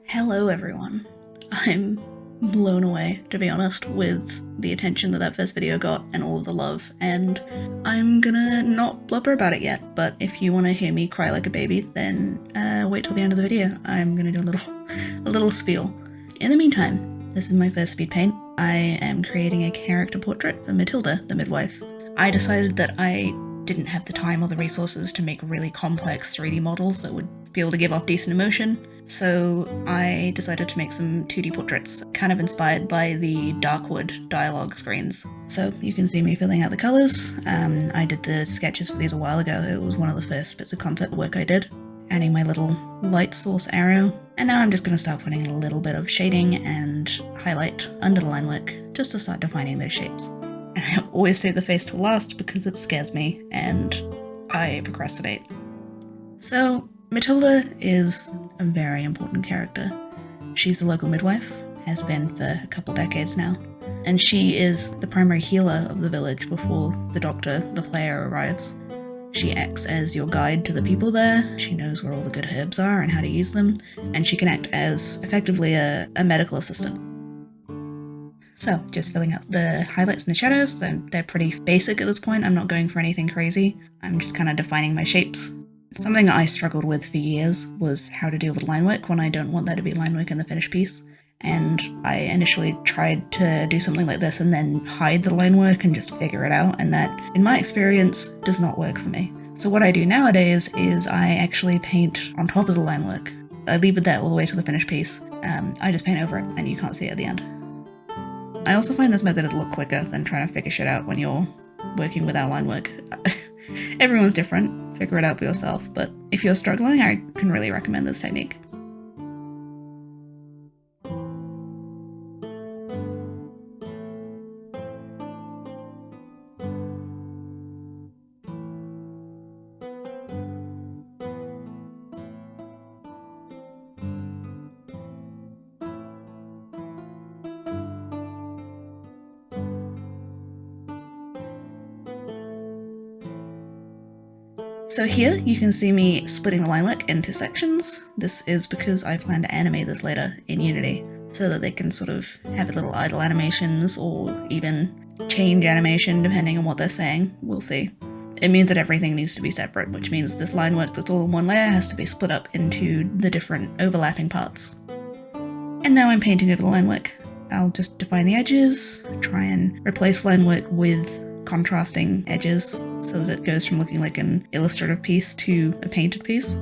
Hello everyone. I'm blown away, to be honest, with the attention that first video got and all of the love, and I'm gonna not blubber about it yet, but if you want to hear me cry like a baby, then wait till the end of the video. I'm gonna do a little spiel. In the meantime, this is my first speed paint. I am creating a character portrait for Matilda the Midwife. I decided that I didn't have the time or the resources to make really complex 3D models that would be able to give off decent emotion, so I decided to make some 2D portraits, kind of inspired by the Darkwood dialogue screens. So you can see me filling out the colours. I did the sketches for these a while ago. It was one of the first bits of concept work I did. Adding my little light source arrow, and now I'm just going to start putting a little bit of shading and highlight under the line work just to start defining those shapes. And I always save the face till last because it scares me and I procrastinate. So Matilda is a very important character. She's the local midwife, has been for a couple decades now, and she is the primary healer of the village before the doctor, the player, arrives. She acts as your guide to the people there, she knows where all the good herbs are and how to use them, and she can act as effectively a medical assistant. So, just filling out the highlights and the shadows. They're pretty basic at this point. I'm not going for anything crazy. I'm just kind of defining my shapes. Something I struggled with for years was how to deal with line work when I don't want there to be line work in the finished piece. And I initially tried to do something like this and then hide the line work and just figure it out, and that, in my experience, does not work for me. So what I do nowadays is I actually paint on top of the line work. I leave it there all the way to the finished piece. I just paint over it and you can't see it at the end. I also find this method a lot quicker than trying to figure shit out when you're working without line work. Everyone's different, figure it out for yourself, but if you're struggling, I can really recommend this technique. So here you can see me splitting the line work into sections. This is because I plan to animate this later in Unity, so that they can sort of have little idle animations or even change animation depending on what they're saying. We'll see. It means that everything needs to be separate, which means this line work that's all in one layer has to be split up into the different overlapping parts. And now I'm painting over the line work. I'll just define the edges, try and replace line work with contrasting edges so that it goes from looking like an illustrative piece to a painted piece.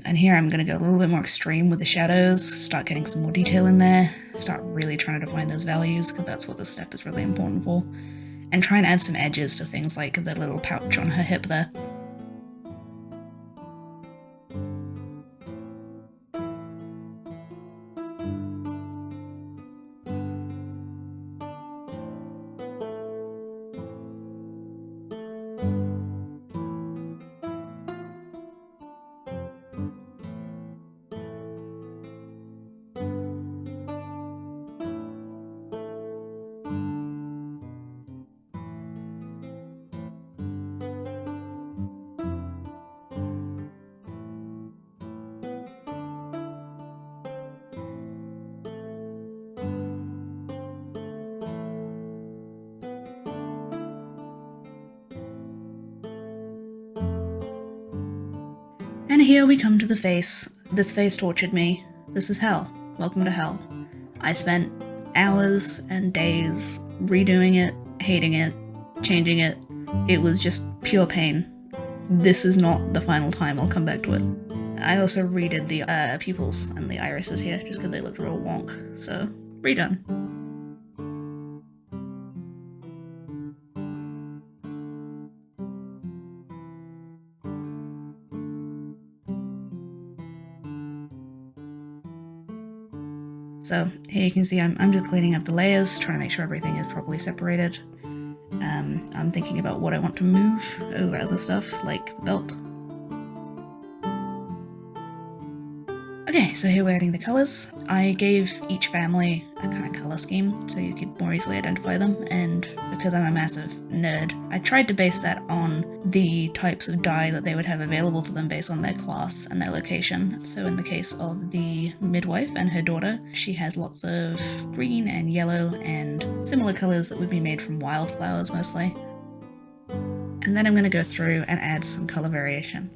And here I'm going to go a little bit more extreme with the shadows, start getting some more detail in there, start really trying to define those values, because that's what this step is really important for, and try and add some edges to things like the little pouch on her hip there. And here we come to the face. This face tortured me. This is hell. Welcome to hell. I spent hours and days redoing it, hating it, changing it. It was just pure pain. This is not the final time I'll come back to it. I also redid the pupils and the irises here just because they looked real wonk, so redone. So here you can see I'm just cleaning up the layers, trying to make sure everything is properly separated. I'm thinking about what I want to move over other stuff, like the belt. Okay, so here we're adding the colours. I gave each family a kind of colour scheme so you could more easily identify them, and because I'm a massive nerd, I tried to base that on the types of dye that they would have available to them based on their class and their location. So in the case of the midwife and her daughter, she has lots of green and yellow and similar colours that would be made from wildflowers mostly. And then I'm going to go through and add some colour variation.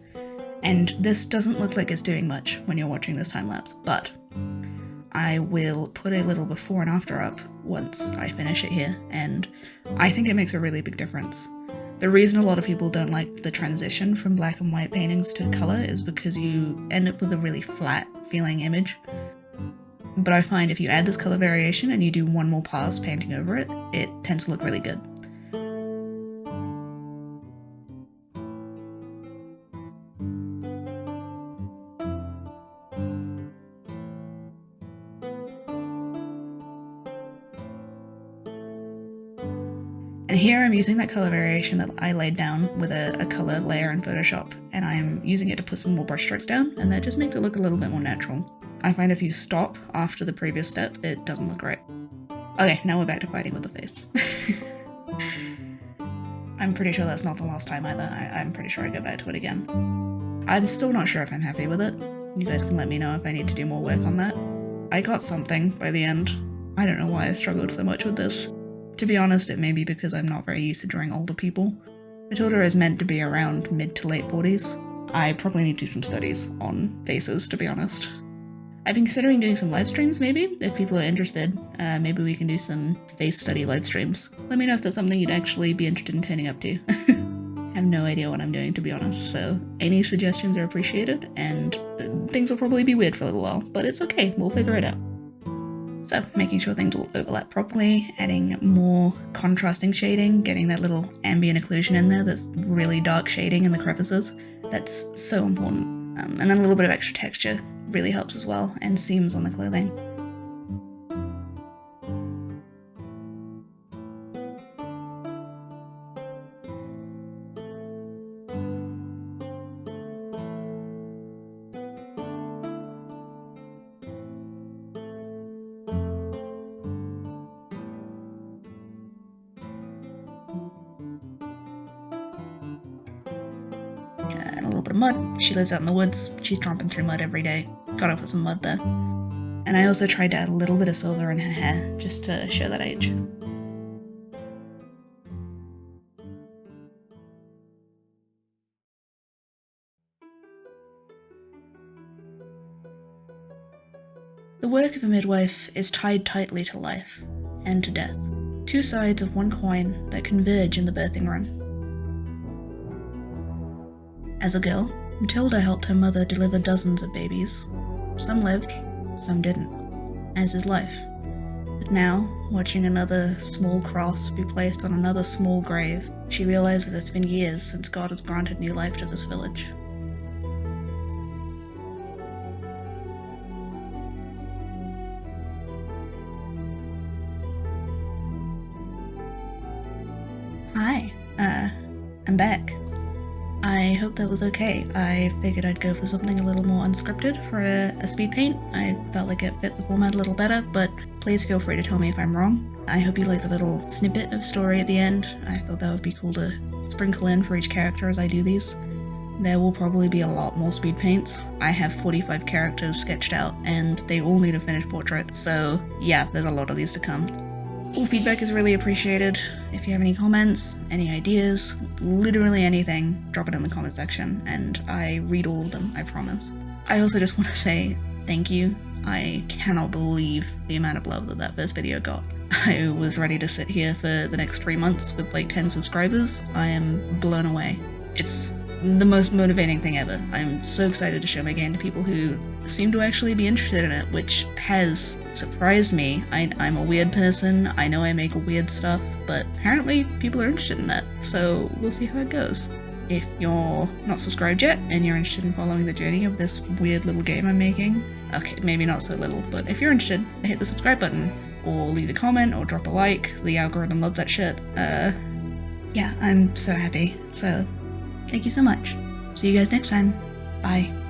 And this doesn't look like it's doing much when you're watching this time-lapse, but I will put a little before and after up once I finish it here, and I think it makes a really big difference. The reason a lot of people don't like the transition from black and white paintings to colour is because you end up with a really flat feeling image. But I find if you add this colour variation and you do one more pass painting over it, it tends to look really good. And here I'm using that colour variation that I laid down with a colour layer in Photoshop, and I'm using it to put some more brush strokes down, and that just makes it look a little bit more natural. I find if you stop after the previous step, it doesn't look right. Okay, now we're back to fighting with the face. I'm pretty sure that's not the last time either. I'm pretty sure I go back to it again. I'm still not sure if I'm happy with it. You guys can let me know if I need to do more work on that. I got something by the end. I don't know why I struggled so much with this. To be honest, it may be because I'm not very used to drawing older people. Matilda is meant to be around mid to late 40s. I probably need to do some studies on faces, to be honest. I've been considering doing some live streams, maybe, if people are interested. Maybe we can do some face study live streams. Let me know if that's something you'd actually be interested in turning up to. I have no idea what I'm doing, to be honest, so any suggestions are appreciated, and things will probably be weird for a little while, but it's okay, we'll figure it out. So, making sure things will overlap properly, adding more contrasting shading, getting that little ambient occlusion in there that's really dark shading in the crevices. That's so important. And then a little bit of extra texture really helps as well, and seams on the clothing. And a little bit of mud. She lives out in the woods. She's tromping through mud every day. Gotta put some mud there. And I also tried to add a little bit of silver in her hair, just to show that age. The work of a midwife is tied tightly to life and to death, two sides of one coin that converge in the birthing room. As a girl, Matilda helped her mother deliver dozens of babies. Some lived, some didn't, as is life. But now, watching another small cross be placed on another small grave, she realized that it's been years since God has granted new life to this village. Hi, I'm back. I hope that was okay. I figured I'd go for something a little more unscripted for a speed paint. I felt like it fit the format a little better, but please feel free to tell me if I'm wrong. I hope you like the little snippet of story at the end. I thought that would be cool to sprinkle in for each character as I do these. There will probably be a lot more speed paints. I have 45 characters sketched out, and they all need a finished portrait, so yeah, there's a lot of these to come. All feedback is really appreciated. If you have any comments, any ideas, literally anything, drop it in the comment section, and I read all of them, I promise. I also just want to say thank you. I cannot believe the amount of love that first video got. I was ready to sit here for the next 3 months with like 10 subscribers. I am blown away. It's the most motivating thing ever. I'm so excited to show my game to people who seem to actually be interested in it, which has surprised me. I'm a weird person, I know I make weird stuff, but apparently people are interested in that, so we'll see how it goes. If you're not subscribed yet, and you're interested in following the journey of this weird little game I'm making, okay, maybe not so little, but if you're interested, hit the subscribe button, or leave a comment, or drop a like. The algorithm loves that shit. yeah, I'm so happy. So thank you so much. See you guys next time. Bye.